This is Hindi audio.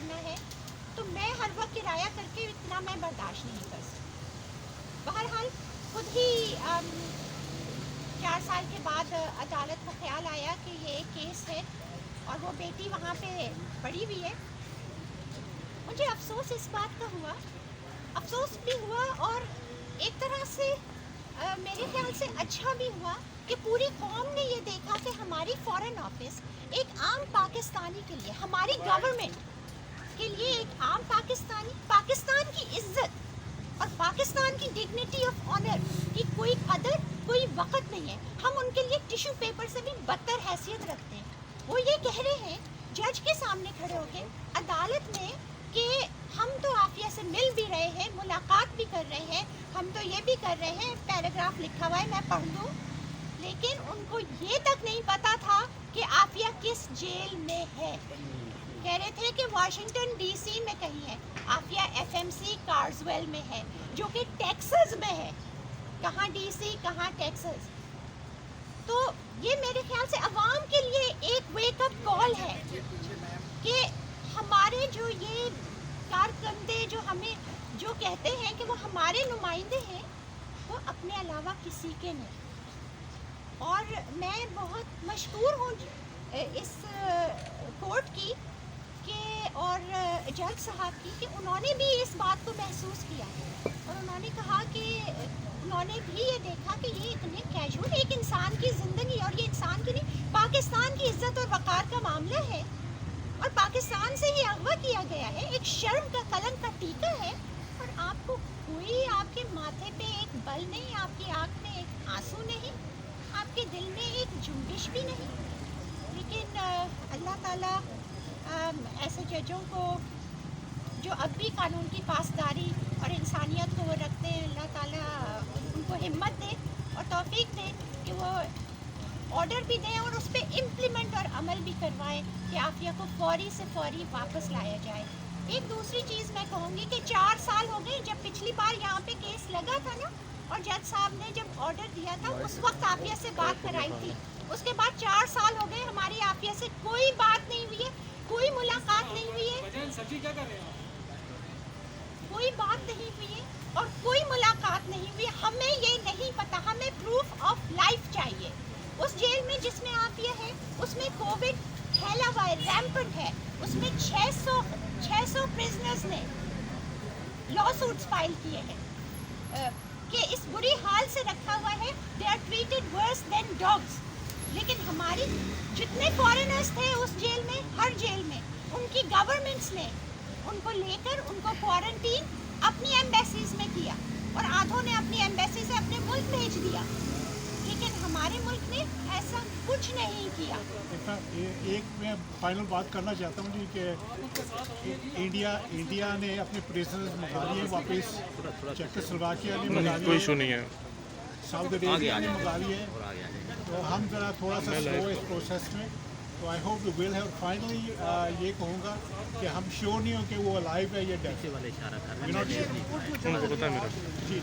करना है, तो मैं हर वक्त किराया करके इतना मैं बर्दाश्त नहीं कर सकती। बहरहाल खुद ही 4 साल के बाद अदालत को ख्याल आया कि ये एक केस है और वो बेटी वहाँ पे पड़ी हुई है। मुझे अफसोस इस बात का हुआ, अफसोस भी हुआ और एक तरह से मेरे ख्याल से अच्छा भी हुआ कि पूरी कौम ने ये देखा कि हमारी फॉरेन ऑफिस एक आम पाकिस्तानी के लिए, हमारी गवर्नमेंट के लिए, एक आम पाकिस्तानी, पाकिस्तान की इज्जत और पाकिस्तान की डिग्निटी ऑफ ऑनर की कोई कदर, कोई वक़्त नहीं है। हम उनके लिए टिश्यू पेपर से भी बदतर हैसियत रखते हैं। वो ये कह रहे हैं जज के सामने खड़े होकर अदालत में कि हम तो आफिया से मिल भी रहे हैं, मुलाकात भी कर रहे हैं, हम तो ये भी कर रहे हैं, पैराग्राफ लिखा हुआ है मैं पढ़ दूँ, लेकिन उनको ये तक नहीं पता था कि आफिया किस जेल में है। कह रहे थे कि वाशिंगटन डीसी में कहीं है, आफिया एफएमसी कार्सवेल में है जो कि टेक्सास में है। कहाँ डीसी, कहाँ टेक्सास। तो ये मेरे ख्याल से अवाम के लिए एक वेकअप कॉल है कि हमारे जो ये कारकर्दे जो हमें जो कहते हैं कि वो हमारे नुमाइंदे हैं, वो अपने अलावा किसी के नहीं। और मैं बहुत मशहूर हूँ इस कोर्ट की और जज साहब की कि उन्होंने भी इस बात को महसूस किया और उन्होंने कहा कि उन्होंने भी ये देखा कि ये इतने कैजुअल एक इंसान की ज़िंदगी, और ये इंसान की नहीं, पाकिस्तान की इज्जत और वक़ार का मामला है और पाकिस्तान से ही अगवा किया गया है, एक शर्म का, कलंक का टीका है, और आपको कोई, आपके माथे पे एक बल नहीं, आपकी आँख में एक आंसू नहीं, आपके दिल में एक जुम्बिश भी नहीं। लेकिन अल्लाह ताला ऐसे जजों को जो अब भी कानून की पासदारी और इंसानियत को वो रखते हैं, अल्लाह ताला उनको हिम्मत दे और तौफीक दे कि वो ऑर्डर भी दें और उस पर इम्प्लीमेंट और अमल भी करवाएं कि आफिया को फौरी से फौरी वापस लाया जाए। एक दूसरी चीज़ मैं कहूँगी कि 4 साल हो गए जब पिछली बार यहाँ पे केस लगा था ना, और जज साहब ने जब ऑर्डर दिया था उस वक्त आफिया से बात कराई थी। उसके बाद 4 साल हो गए, हमारी आफिया से कोई बात नहीं हुई है, कोई मुलाकात नहीं हुई है, कोई बात नहीं हुई है और कोई मुलाकात नहीं हुई। हमें ये नहीं पता, हमें प्रूफ ऑफ लाइफ चाहिए। उस जेल में जिसमें आफिया है उसमें कोविड फैला हुआ है, रैम्पेंट है, उसमें 600 प्रिजनर्स ने लॉ सूट्स फाइल किए हैं कि इस बुरी हाल से रखा हुआ है, they are treated worse than dogs. लेकिन हमारी जितने फॉरेनर्स थे उस जेल में, हर जेल में उनकी गवर्नमेंट्स ने उनको लेकर उनको क्वारंटीन अपनी एम्बेसीज में किया और आधों ने अपनी एम्बेसी से अपने मुल्क भेज दिया, लेकिन हमारे मुल्क ने ऐसा कुछ नहीं किया। एक मैं फाइनल बात करना चाहता हूँ जी कि इंडिया ने अपने प्रिजनर्स मंगा लिए वापस, चेकोस्लोवाकिया ने मंगा लिए, कोई इशू नहीं है, साउथ अरेबिया ने मंगा लिए, तो हम ज़रा थोड़ा सा स्लो इस प्रोसेस में। तो I hope we will have. Finally ये कहूँगा कि हम श्योर नहीं हो कि वो अलाइव है या डेथ। उनको पता है मेरा जी।